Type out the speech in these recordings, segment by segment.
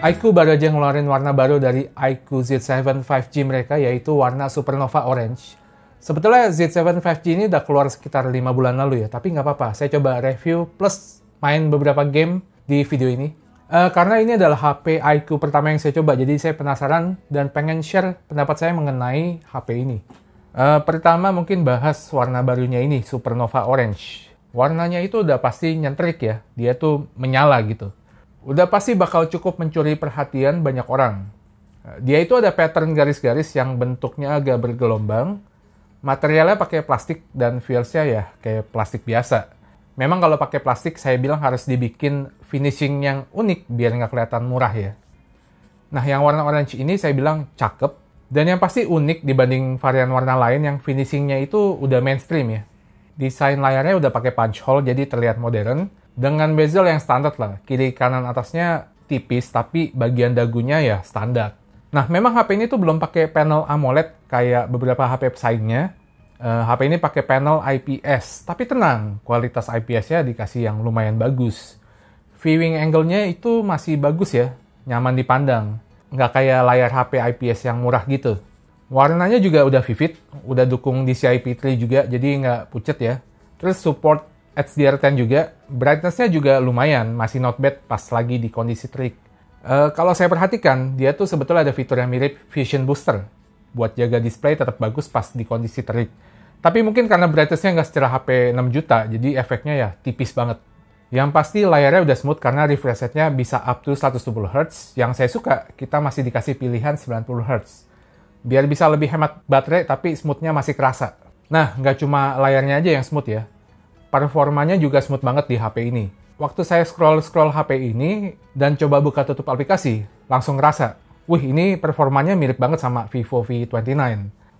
iQOO baru aja ngeluarin warna baru dari iQOO Z7 5G mereka, yaitu warna Supernova Orange. Sebetulnya Z7 5G ini udah keluar sekitar 5 bulan lalu ya, tapi nggak apa-apa. Saya coba review plus main beberapa game di video ini. Karena ini adalah HP iQOO pertama yang saya coba, jadi saya penasaran dan pengen share pendapat saya mengenai HP ini. Pertama mungkin bahas warna barunya ini, Supernova Orange. Warnanya itu udah pasti nyentrik ya, dia tuh menyala gitu. Udah pasti bakal cukup mencuri perhatian banyak orang. Dia itu ada pattern garis-garis yang bentuknya agak bergelombang. Materialnya pakai plastik dan feels-nya ya kayak plastik biasa. Memang kalau pakai plastik saya bilang harus dibikin finishing yang unik biar nggak kelihatan murah ya. Nah yang warna orange ini saya bilang cakep. Dan yang pasti unik dibanding varian warna lain yang finishingnya itu udah mainstream ya. Desain layarnya udah pakai punch hole jadi terlihat modern. Dengan bezel yang standar lah, kiri kanan atasnya tipis tapi bagian dagunya ya standar. Nah memang HP ini tuh belum pakai panel AMOLED kayak beberapa HP pesaingnya. HP ini pakai panel IPS, tapi tenang, kualitas IPS-nya dikasih yang lumayan bagus. Viewing angle-nya itu masih bagus ya, nyaman dipandang. Nggak kayak layar HP IPS yang murah gitu. Warnanya juga udah vivid, udah dukung DCI-P3 juga, jadi nggak pucet ya. Terus support HDR10 juga, brightness-nya juga lumayan, masih not bad pas lagi di kondisi terik. Kalau saya perhatikan, dia tuh sebetulnya ada fitur yang mirip Vision Booster, buat jaga display tetap bagus pas di kondisi terik. Tapi mungkin karena brightness-nya nggak secerah HP 6 juta, jadi efeknya ya tipis banget. Yang pasti layarnya udah smooth karena refresh rate-nya bisa up to 120 Hz. Yang saya suka, kita masih dikasih pilihan 90 Hz. Biar bisa lebih hemat baterai, tapi smooth-nya masih kerasa. Nah, nggak cuma layarnya aja yang smooth ya. Performanya juga smooth banget di HP ini. Waktu saya scroll HP ini dan coba buka tutup aplikasi, langsung ngerasa, wih ini performanya mirip banget sama Vivo V29.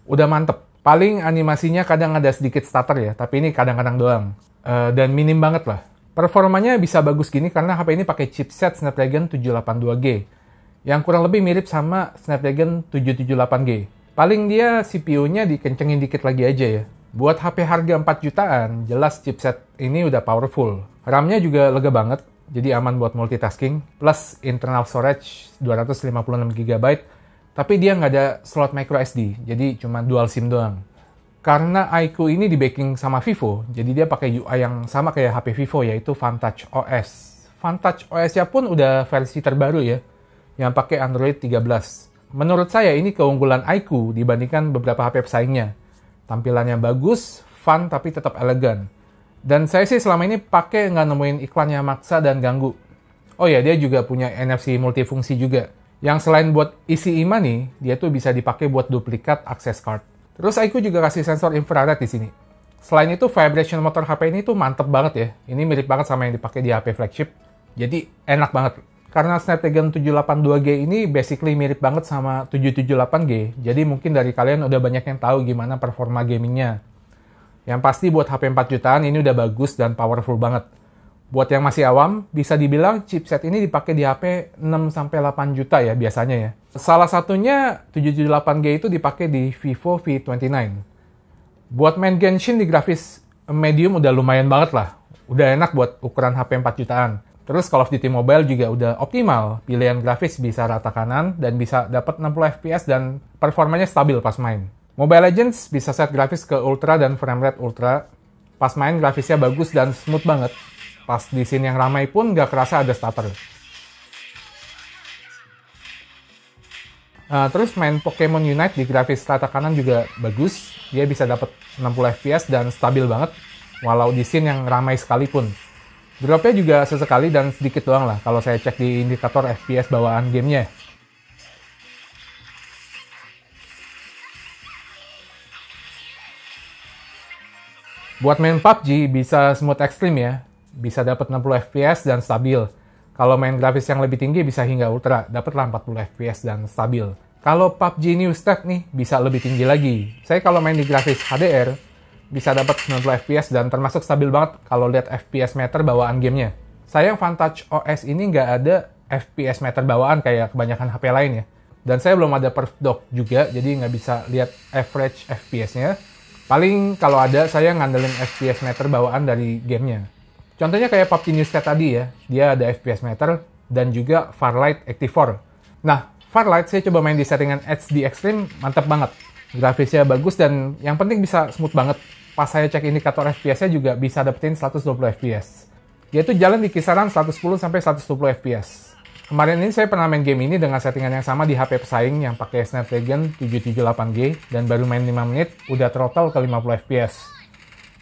Udah mantep. Paling animasinya kadang ada sedikit stutter ya, tapi ini kadang-kadang doang. Dan minim banget lah. Performanya bisa bagus gini karena HP ini pakai chipset Snapdragon 782G. Yang kurang lebih mirip sama Snapdragon 778G. Paling dia CPU-nya dikencengin dikit lagi aja ya. Buat HP harga 4 jutaan, jelas chipset ini udah powerful. RAM-nya juga lega banget, jadi aman buat multitasking. Plus internal storage 256GB, tapi dia nggak ada slot microSD, jadi cuma dual SIM doang. Karena iQOO ini di backing sama Vivo, jadi dia pakai UI yang sama kayak HP Vivo, yaitu Vantage OS. Vantage OS-nya pun udah versi terbaru ya, yang pakai Android 13. Menurut saya ini keunggulan iQOO dibandingkan beberapa HP pesaingnya. Tampilannya bagus, fun, tapi tetap elegan. Dan saya sih selama ini pakai nggak nemuin iklan yang maksa dan ganggu. Oh ya, dia juga punya NFC multifungsi juga. Yang selain buat isi e-money, dia tuh bisa dipakai buat duplikat akses card. Terus iQOO juga kasih sensor infrared di sini. Selain itu, vibration motor HP ini tuh mantep banget ya. Ini mirip banget sama yang dipakai di HP flagship. Jadi enak banget. Karena Snapdragon 782G ini basically mirip banget sama 778G, jadi mungkin dari kalian udah banyak yang tahu gimana performa gamingnya. Yang pasti buat HP 4 jutaan ini udah bagus dan powerful banget. Buat yang masih awam, bisa dibilang chipset ini dipakai di HP 6-8 juta ya biasanya ya. Salah satunya 778G itu dipakai di Vivo V29. Buat main Genshin di grafis medium udah lumayan banget lah. Udah enak buat ukuran HP 4 jutaan. Terus Call of Duty Mobile juga udah optimal, pilihan grafis bisa rata kanan dan bisa dapat 60 FPS dan performanya stabil pas main. Mobile Legends bisa set grafis ke ultra dan frame rate ultra. Pas main grafisnya bagus dan smooth banget. Pas di scene yang ramai pun nggak kerasa ada stutter. Terus main Pokemon Unite di grafis rata kanan juga bagus. Dia bisa dapat 60 FPS dan stabil banget, walau di scene yang ramai sekalipun. Dropnya juga sesekali dan sedikit doang lah kalau saya cek di indikator FPS bawaan gamenya. Buat main PUBG bisa smooth ekstrim ya, bisa dapat 60 FPS dan stabil. Kalau main grafis yang lebih tinggi bisa hingga ultra, dapatlah 40 FPS dan stabil. Kalau PUBG New State nih bisa lebih tinggi lagi. Saya kalau main di grafis HDR, bisa dapat 90 FPS dan termasuk stabil banget kalau lihat FPS meter bawaan gamenya. Sayang Vantage OS ini nggak ada FPS meter bawaan kayak kebanyakan HP lain ya. Dan saya belum ada perf dock juga, jadi nggak bisa lihat average FPS-nya. Paling kalau ada, saya ngandelin FPS meter bawaan dari gamenya. Contohnya kayak PUBG New State tadi ya, dia ada FPS meter, dan juga Farlight Active 4. Nah, Farlight saya coba main di settingan HD Extreme, mantap banget. Grafisnya bagus dan yang penting bisa smooth banget. Pas saya cek indikator FPS-nya juga bisa dapetin 120 FPS. Dia tuh jalan di kisaran 110 sampai 120 FPS. Kemarin ini saya pernah main game ini dengan settingan yang sama di HP pesaing yang pakai Snapdragon 778G dan baru main 5 menit udah throttle ke 50 FPS.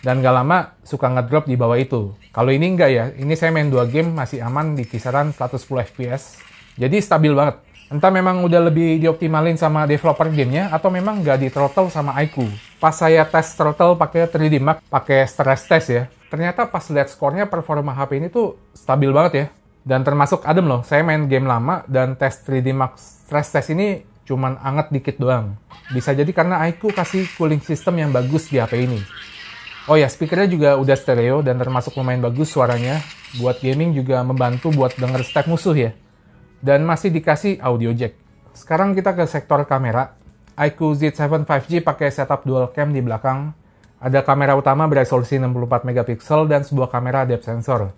Dan gak lama suka ngedrop di bawah itu. Kalau ini enggak ya, ini saya main 2 game masih aman di kisaran 110 FPS. Jadi stabil banget. Entah memang udah lebih dioptimalin sama developer gamenya atau memang nggak di throttle sama iQOO. Pas saya tes throttle pakai 3D Mark, pakai stress test ya, ternyata pas lihat skornya performa HP ini tuh stabil banget ya. Dan termasuk adem loh, saya main game lama dan tes 3D Mark stress test ini cuman anget dikit doang. Bisa jadi karena iQOO kasih cooling system yang bagus di HP ini. Oh ya, speakernya juga udah stereo dan termasuk lumayan bagus suaranya. Buat gaming juga membantu buat denger step musuh ya. Dan masih dikasih audio jack. Sekarang kita ke sektor kamera. iQOO Z7 5G pakai setup dual cam di belakang. Ada kamera utama beresolusi 64 megapiksel dan sebuah kamera depth sensor.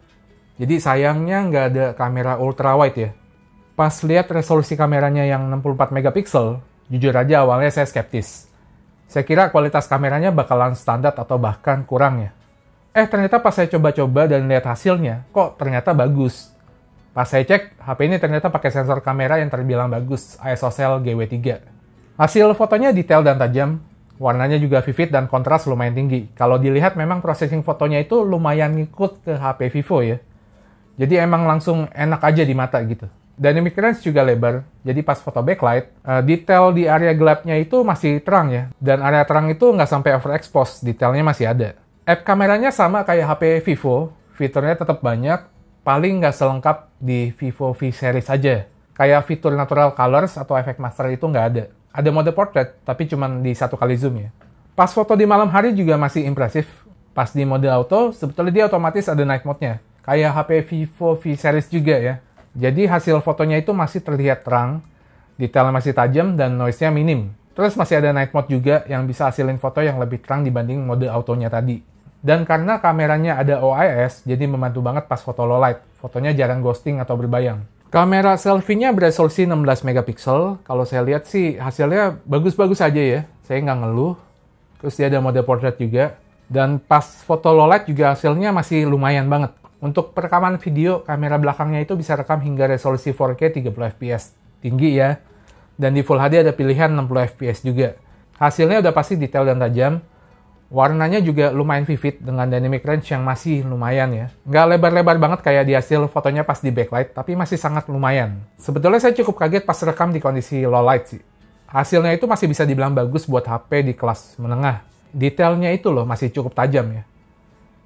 Jadi sayangnya nggak ada kamera ultra wide ya. Pas lihat resolusi kameranya yang 64 megapiksel, jujur aja awalnya saya skeptis. Saya kira kualitas kameranya bakalan standar atau bahkan kurang ya. Ternyata pas saya coba-coba dan lihat hasilnya, kok ternyata bagus. Pas saya cek, HP ini ternyata pakai sensor kamera yang terbilang bagus, ISOCELL GW3. Hasil fotonya detail dan tajam, warnanya juga vivid dan kontras lumayan tinggi. Kalau dilihat memang processing fotonya itu lumayan ngikut ke HP Vivo ya. Jadi emang langsung enak aja di mata gitu. Dynamic range juga lebar, jadi pas foto backlight, detail di area gelapnya itu masih terang ya. Dan area terang itu nggak sampai overexpose, detailnya masih ada. App kameranya sama kayak HP Vivo, fiturnya tetap banyak, paling nggak selengkap di Vivo V series aja. Kayak fitur natural colors atau efek master itu nggak ada. Ada mode portrait, tapi cuma di 1 kali zoom ya. Pas foto di malam hari juga masih impresif. Pas di mode auto, sebetulnya dia otomatis ada night mode-nya. Kayak HP Vivo V series juga ya. Jadi hasil fotonya itu masih terlihat terang, detailnya masih tajam, dan noise-nya minim. Terus masih ada night mode juga yang bisa hasilin foto yang lebih terang dibanding mode autonya tadi. Dan karena kameranya ada OIS, jadi membantu banget pas foto low light. Fotonya jarang ghosting atau berbayang. Kamera selfie-nya beresolusi 16 megapiksel. Kalau saya lihat sih hasilnya bagus-bagus aja ya. Saya nggak ngeluh. Terus dia ada mode portrait juga. Dan pas foto low light juga hasilnya masih lumayan banget. Untuk perekaman video, kamera belakangnya itu bisa rekam hingga resolusi 4K 30 fps. Tinggi ya. Dan di Full HD ada pilihan 60 fps juga. Hasilnya udah pasti detail dan tajam. Warnanya juga lumayan vivid dengan dynamic range yang masih lumayan ya. Nggak lebar-lebar banget kayak di hasil fotonya pas di backlight, tapi masih sangat lumayan. Sebetulnya saya cukup kaget pas rekam di kondisi low light sih. Hasilnya itu masih bisa dibilang bagus buat HP di kelas menengah. Detailnya itu loh masih cukup tajam ya.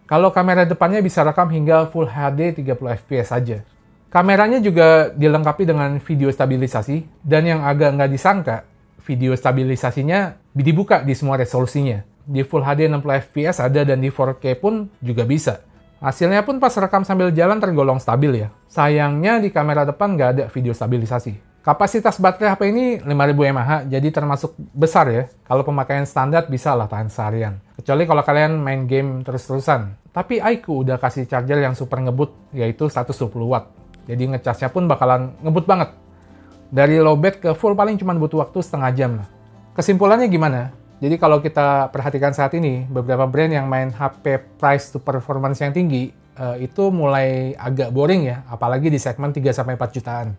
Kalau kamera depannya bisa rekam hingga Full HD 30 fps saja. Kameranya juga dilengkapi dengan video stabilisasi, dan yang agak nggak disangka, video stabilisasinya dibuka di semua resolusinya. Di Full HD 60 fps ada dan di 4K pun juga bisa. Hasilnya pun pas rekam sambil jalan tergolong stabil ya. Sayangnya di kamera depan nggak ada video stabilisasi. Kapasitas baterai HP ini 5000 mAh, jadi termasuk besar ya. Kalau pemakaian standar bisa lah tahan seharian. Kecuali kalau kalian main game terus-terusan. Tapi iQOO udah kasih charger yang super ngebut, yaitu 120 watt. Jadi ngecasnya pun bakalan ngebut banget. Dari lowbat ke full paling cuma butuh waktu setengah jam lah. Kesimpulannya gimana? Jadi kalau kita perhatikan saat ini, beberapa brand yang main HP price to performance yang tinggi, itu mulai agak boring ya, apalagi di segmen 3-4 jutaan.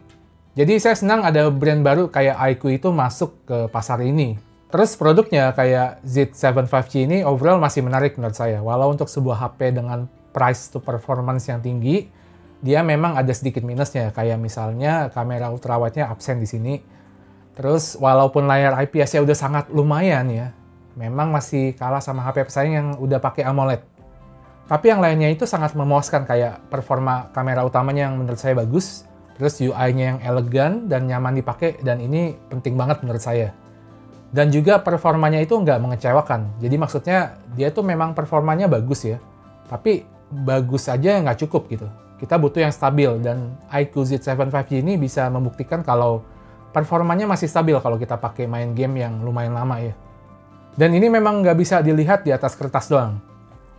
Jadi saya senang ada brand baru kayak iQOO itu masuk ke pasar ini. Terus produknya kayak Z7 5G ini overall masih menarik menurut saya. Walau untuk sebuah HP dengan price to performance yang tinggi, dia memang ada sedikit minusnya. Kayak misalnya kamera ultrawide-nya absen di sini. Terus walaupun layar IPS-nya udah sangat lumayan ya, memang masih kalah sama HP pesaing yang udah pakai AMOLED. Tapi yang lainnya itu sangat memuaskan, kayak performa kamera utamanya yang menurut saya bagus, terus UI-nya yang elegan dan nyaman dipakai, dan ini penting banget menurut saya. Dan juga performanya itu nggak mengecewakan. Jadi maksudnya dia tuh memang performanya bagus ya, tapi bagus aja nggak cukup gitu. Kita butuh yang stabil, dan iQOO Z7 5G ini bisa membuktikan kalau performanya masih stabil kalau kita pakai main game yang lumayan lama ya. Dan ini memang nggak bisa dilihat di atas kertas doang.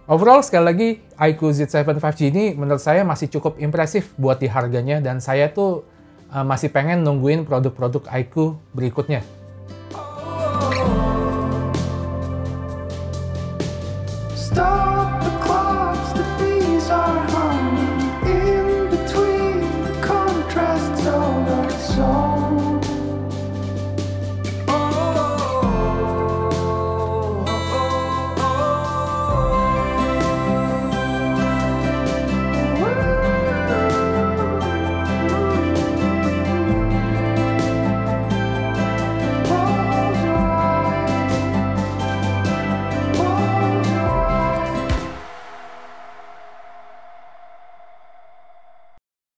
Overall, sekali lagi, iQOO Z7 5G ini menurut saya masih cukup impresif buat di harganya, dan saya tuh masih pengen nungguin produk-produk iQOO berikutnya.